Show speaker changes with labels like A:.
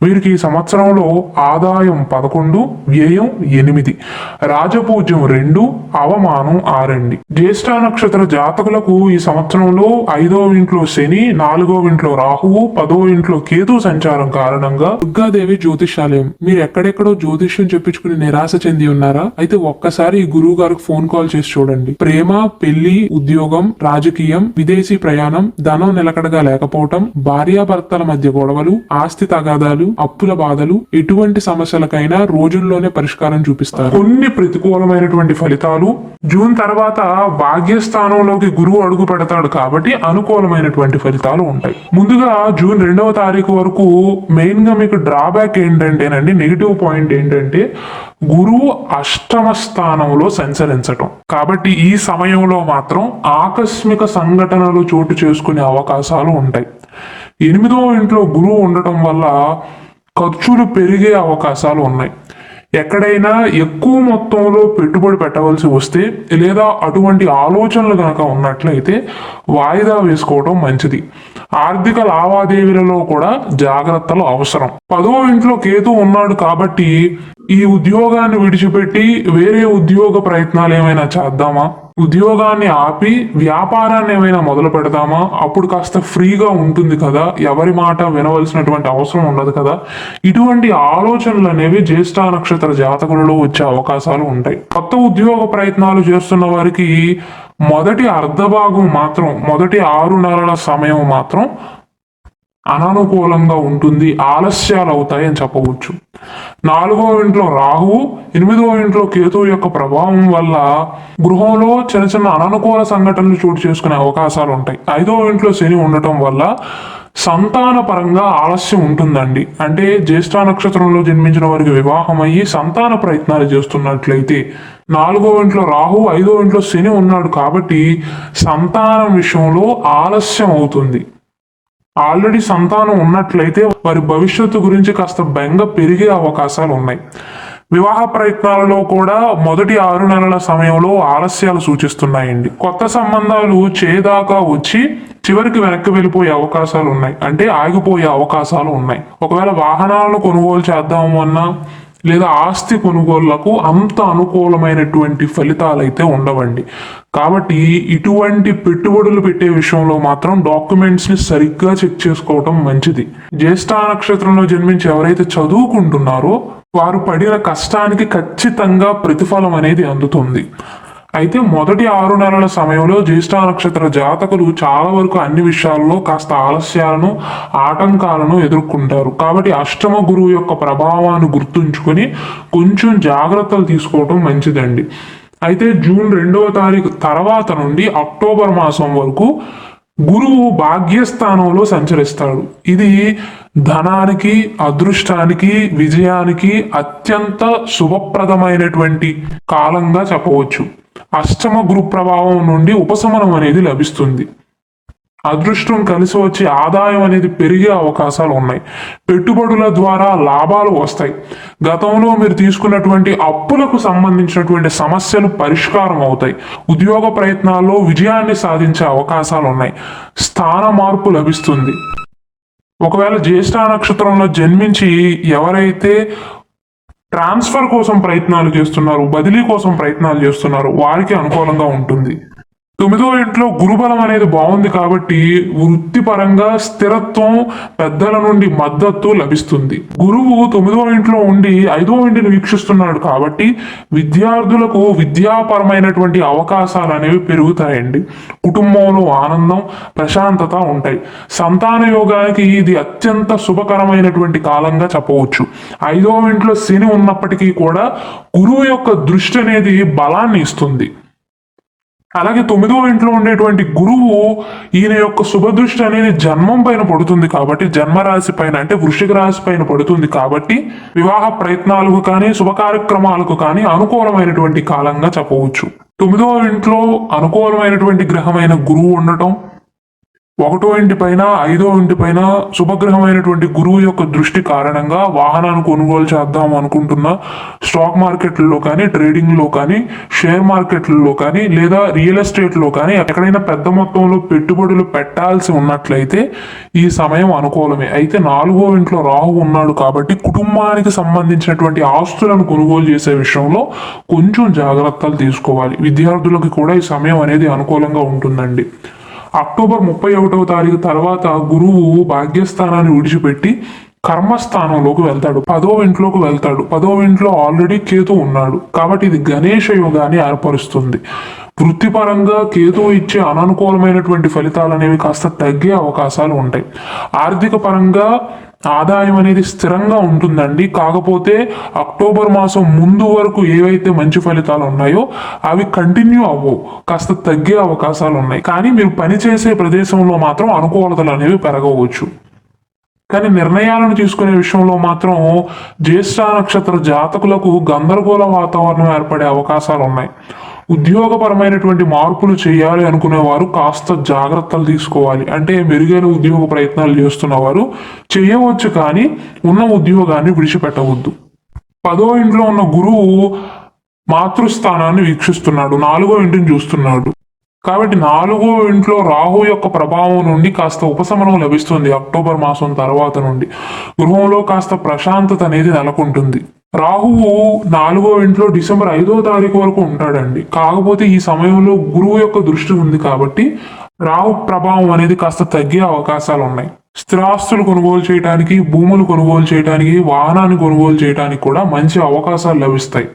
A: వీరికి ఈ సంవత్సరంలో ఆదాయం 11, వ్యయం 8, రాజపూజ్యం 2, అవమానం 6. జ్యేష్ఠ నక్షత్ర జాతకులకు ఈ సంవత్సరంలో 5వ ఇంట్లో శని, 4వ ఇంట్లో రాహువు, 10వ ఇంట్లో కేతు సంచారం కారణంగా దుర్గాదేవి జ్యోతిషాలయం. మీరు ఎక్కడెక్కడో జ్యోతిష్యం చెప్పించుకుని నిరాశ చెంది ఉన్నారా? అయితే ఒక్కసారి ఈ గురువు గారికి ఫోన్ కాల్ చేసి చూడండి. ప్రేమ, పెళ్లి, ఉద్యోగం, రాజకీయం, విదేశీ ప్రయాణం, ధనం నిలకడగా లేకపోవటం, భార్యాభర్తల మధ్య గొడవలు, ఆస్తి తగాదాలు, అప్పుల బాధలు, ఎటువంటి సమస్యలకైనా రోజుల్లోనే పరిష్కారం చూపిస్తారు. కొన్ని ప్రతికూలమైనటువంటి ఫలితాలు. జూన్ తర్వాత భాగ్యస్థానంలోకి గురువు అడుగు పెడతాడు కాబట్టి అనుకూలమైనటువంటి ఫలితాలు ఉంటాయి. ముందుగా జూన్ 2వ తారీఖు వరకు మెయిన్ గా మీకు డ్రాబ్యాక్ ఏంటంటేనండి, నెగిటివ్ పాయింట్ ఏంటంటే గురువు అష్టమ స్థానంలో సంచరించటం. కాబట్టి ఈ సమయంలో మాత్రం ఆకస్మిక సంఘటనలు చోటు చేసుకునే అవకాశాలు ఉంటాయి. 8వ ఇంట్లో గురువు ఉండటం వల్ల ఖర్చులు పెరిగే అవకాశాలు ఉన్నాయి. ఎక్కడైనా ఎక్కువ మొత్తంలో పెట్టుబడి పెట్టవలసి వస్తే లేదా అటువంటి ఆలోచనలు కనుక ఉన్నట్లయితే వాయిదా వేసుకోవడం మంచిది. ఆర్థిక లావాదేవీలలో కూడా జాగ్రత్తలు అవసరం. 10వ ఇంట్లో కేతు ఉన్నాడు కాబట్టి ఈ ఉద్యోగాన్ని విడిచిపెట్టి వేరే ఉద్యోగ ప్రయత్నాలు ఏమైనా చేద్దామా, ఉద్యోగాన్ని ఆపి వ్యాపారాన్ని ఏమైనా మొదలు పెడదామా, అప్పుడు కాస్త ఫ్రీగా ఉంటుంది కదా, ఎవరి మాట వినవలసినటువంటి అవసరం ఉండదు కదా, ఇటువంటి ఆలోచనలు అనేవి జ్యేష్ఠ నక్షత్ర జాతకులలో వచ్చే అవకాశాలు ఉంటాయి. కొత్త ఉద్యోగ ప్రయత్నాలు చేస్తున్న వారికి మొదటి అర్ధభాగం మాత్రం, మొదటి 6 నెలల సమయం మాత్రం అననుకూలంగా ఉంటుంది, ఆలస్యాలు అవుతాయని చెప్పవచ్చు. 4వ ఇంట్లో రాహువు, 8వ ఇంట్లో కేతువు యొక్క ప్రభావం వల్ల గృహంలో చిన్న చిన్న అననుకూల సంఘటనలు చోటు చేసుకునే అవకాశాలు ఉంటాయి. 5వ ఇంట్లో శని ఉండటం వల్ల సంతాన పరంగా ఆలస్యం ఉంటుందండి. అంటే జ్యేష్ఠ నక్షత్రంలో జన్మించిన వారికి వివాహం అయ్యి సంతాన ప్రయత్నాలు చేస్తున్నట్లయితే 4వ ఇంట్లో రాహు, 5వ ఇంట్లో శని ఉన్నాడు కాబట్టి సంతానం విషయంలో ఆలస్యం అవుతుంది. ఆల్రెడీ సంతానం ఉన్నట్లయితే వారి భవిష్యత్తు గురించి కాస్త బెంగ పెరిగే అవకాశాలు ఉన్నాయి. వివాహ ప్రయత్నాలలో కూడా మొదటి 6 నెలల సమయంలో ఆలస్యాలు సూచిస్తున్నాయండి. కొత్త సంబంధాలు చేదాకా వచ్చి చివరికి వెనక్కి వెళ్ళిపోయే అవకాశాలు ఉన్నాయి, అంటే ఆగిపోయే అవకాశాలు ఉన్నాయి. ఒకవేళ వాహనాలను కొనుగోలు చేద్దాము అన్నా లేదా ఆస్తి కొనుగోళ్లకు అంత అనుకూలమైనటువంటి ఫలితాలు అయితే ఉండవండి. కాబట్టి ఇటువంటి పెట్టుబడులు పెట్టే విషయంలో మాత్రం డాక్యుమెంట్స్ ని సరిగ్గా చెక్ చేసుకోవటం మంచిది. జ్యేష్ఠ నక్షత్రంలో జన్మించి ఎవరైతే చదువుకుంటున్నారో వారు పడిన కష్టానికి ఖచ్చితంగా ప్రతిఫలం అనేది అందుతుంది. అయితే మొదటి 6 నెలల సమయంలో జ్యేష్ఠ నక్షత్ర జాతకులు చాలా వరకు అన్ని విషయాల్లో కాస్త ఆలస్యాలను, ఆటంకాలను ఎదుర్కొంటారు. కాబట్టి అష్టమ గురువు యొక్క ప్రభావాన్ని గుర్తుంచుకొని కొంచెం జాగ్రత్తలు తీసుకోవటం మంచిదండి. అయితే జూన్ 2వ తారీఖు తర్వాత నుండి అక్టోబర్ మాసం వరకు గురువు భాగ్యస్థానంలో సంచరిస్తాడు. ఇది ధనానికి, అదృష్టానికి, విజయానికి అత్యంత శుభప్రదమైనటువంటి కాలంగా చెప్పవచ్చు. అష్టమ గురు ప్రభావం నుండి ఉపశమనం అనేది లభిస్తుంది. అదృష్టం కలిసి వచ్చి ఆదాయం అనేది పెరిగే అవకాశాలు ఉన్నాయి. పెట్టుబడుల ద్వారా లాభాలు వస్తాయి. గతంలో మీరు తీసుకున్నటువంటి అప్పులకు సంబంధించినటువంటి సమస్యలు పరిష్కారం అవుతాయి. ఉద్యోగ ప్రయత్నాల్లో విజయాన్ని సాధించే అవకాశాలు ఉన్నాయి. స్థాన మార్పు లభిస్తుంది. ఒకవేళ జ్యేష్ఠ నక్షత్రంలో జన్మించి ఎవరైతే ట్రాన్స్ఫర్ కోసం ప్రయత్నాలు చేస్తున్నారు, బదిలీ కోసం ప్రయత్నాలు చేస్తున్నారు, వారికి అనుకూలంగా ఉంటుంది. 9వ ఇంట్లో గురుబలం అనేది బాగుంది కాబట్టి వృత్తిపరంగా స్థిరత్వం, పెద్దల నుండి మద్దతు లభిస్తుంది. గురువు 9వ ఇంట్లో ఉండి 5వ ఇంటిని వీక్షిస్తున్నాడు కాబట్టి విద్యార్థులకు విద్యాపరమైనటువంటి అవకాశాలు అనేవి పెరుగుతాయండి. కుటుంబంలో ఆనందం, ప్రశాంతత ఉంటాయి. సంతాన యోగానికి ఇది అత్యంత శుభకరమైనటువంటి కాలంగా చెప్పవచ్చు. 5వ ఇంట్లో శని ఉన్నప్పటికీ కూడా గురువు యొక్క దృష్టి అనేది బలాన్ని ఇస్తుంది. అలాగే 9వ ఇంట్లో ఉండేటువంటి గురువు ఈయన యొక్క శుభదృష్టి అనేది జన్మం పైన పడుతుంది కాబట్టి, జన్మరాశి పైన అంటే వృశ్చిక రాశి పైన పడుతుంది కాబట్టి వివాహ ప్రయత్నాలకు కానీ శుభ కార్యక్రమాలకు కానీ అనుకూలమైనటువంటి కాలంగా చెప్పవచ్చు. 9వ ఇంట్లో అనుకూలమైనటువంటి గ్రహమైన గురువు ఉండటం, ఒకటో ఇంటి పైన ఐదో ఇంటి పైన శుభగ్రహమైనటువంటి గురువు యొక్క దృష్టి కారణంగా వాహనాన్ని కొనుగోలు చేద్దాం అనుకుంటున్న స్టాక్ మార్కెట్లలో కానీ ట్రేడింగ్లో కానీ షేర్ మార్కెట్లలో కానీ లేదా రియల్ ఎస్టేట్లో కానీ ఎక్కడైనా పెద్ద మొత్తంలో పెట్టుబడులు పెట్టాల్సి ఉన్నట్లయితే ఈ సమయం అనుకూలమే. అయితే 4వ ఇంట్లో రాహు ఉన్నాడు కాబట్టి కుటుంబానికి సంబంధించినటువంటి ఆస్తులను కొనుగోలు చేసే విషయంలో కొంచెం జాగ్రత్తలు తీసుకోవాలి. విద్యార్థులకు కూడా ఈ సమయం అనేది అనుకూలంగా ఉంటుందండి. అక్టోబర్ 31వ తారీఖు తర్వాత గురువు భాగ్యస్థానాన్ని విడిచిపెట్టి కర్మస్థానంలోకి వెళ్తాడు, 10వ ఇంట్లోకి వెళ్తాడు. 10వ ఇంట్లో ఆల్రెడీ కేతు ఉన్నాడు కాబట్టి ఇది గణేష యోగాన్ని ఏర్పరుస్తుంది. వృత్తిపరంగా కేతువు ఇచ్చే అననుకూలమైనటువంటి ఫలితాలు అనేవి కాస్త తగ్గే అవకాశాలు ఉంటాయి. ఆర్థిక పరంగా ఆదాయం అనేది స్థిరంగా ఉంటుందండి. కాకపోతే అక్టోబర్ మాసం ముందు వరకు ఏవైతే మంచి ఫలితాలు ఉన్నాయో అవి కంటిన్యూ అవ్వవు, కాస్త తగ్గే అవకాశాలు ఉన్నాయి. కానీ మీరు పనిచేసే ప్రదేశంలో మాత్రం అనుకూలతలు అనేవి పెరగవచ్చు. కానీ నిర్ణయాలను తీసుకునే విషయంలో మాత్రం జ్యేష్ఠ నక్షత్ర జాతకులకు గందరగోళ వాతావరణం ఏర్పడే అవకాశాలు ఉన్నాయి. ఉద్యోగపరమైనటువంటి మార్పులు చేయాలి అనుకునేవారు కాస్త జాగ్రత్తలు తీసుకోవాలి. అంటే మెరుగైన ఉద్యోగ ప్రయత్నాలు చేస్తున్నవారు చేయవచ్చు, కానీ ఉన్న ఉద్యోగాన్ని విడిచిపెట్టవద్దు. 10వ ఇంట్లో ఉన్న గురువు మాతృస్థానాన్ని వీక్షిస్తున్నాడు, 4వ ఇంటిని చూస్తున్నాడు. కాబట్టి 4వ ఇంట్లో రాహు యొక్క ప్రభావం నుండి కాస్త ఉపశమనం లభిస్తుంది. అక్టోబర్ మాసం తర్వాత నుండి గృహంలో కాస్త ప్రశాంతత అనేది నెలకొంటుంది. రాహువు 4వ ఇంట్లో డిసెంబర్ 5వ తారీఖు వరకు ఉంటాడండి. కాకపోతే ఈ సమయంలో గురువు యొక్క దృష్టి ఉంది కాబట్టి రాహు ప్రభావం అనేది కాస్త తగ్గే అవకాశాలు ఉన్నాయి. స్థిరాస్తులు కొనుగోలు చేయడానికి, భూములు కొనుగోలు చేయడానికి, వాహనాన్ని కొనుగోలు చేయడానికి కూడా మంచి అవకాశాలు లభిస్తాయి.